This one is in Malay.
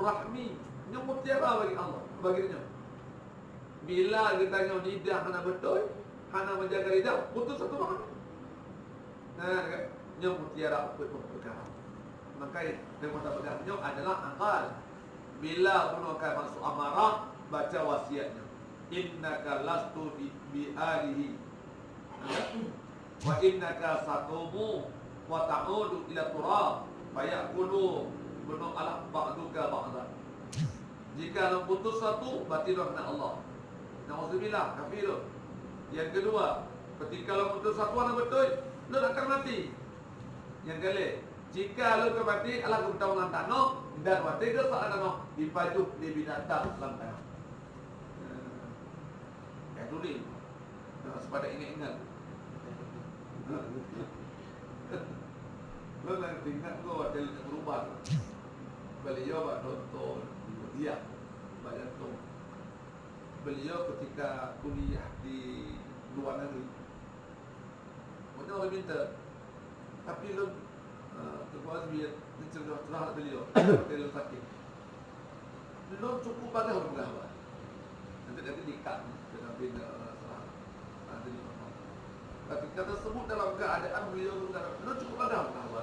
silaturahmi. Nya mutiara bagi Allah, baginya. Bila kita tanya lidah hana betul, hana menjaga lidah, putus satu rahmi. Nah, kan? Nya mutiara perkara. Makanya yang mutiara adalah akal. Bila pun akan masuk amarah, baca wasiatnya. Innaka lastu bi alihi. Wa innaka satumu wa ta'udu ila turab fayaqulu bunu ala ba'duka ba'da. Jika putus satu, berarti dah kena Allah. Nauzubillah, kafir. Yang kedua, ketika lo putus satu anak betul, lo akan mati. Yang kali, jika lo mati, Allah tahu lantan no, dan mati ke saat no dipajuk di binatang lantan. Ya tu ni, sepada ingat-ingat. Lo nak ingat kau ada berubah. Beliau buat tonton dia banyak tu. Beliau ketika kuliah di luar negeri, macam orang minta, tapi lo terkuat biar cerah beliau, beliau sakit. Lo cukup pada orang bergawa. Nanti dikat dengan bina salah. Ketika tersebut dalam keadaan beliau berkata, lo cukup pada orang bergawa.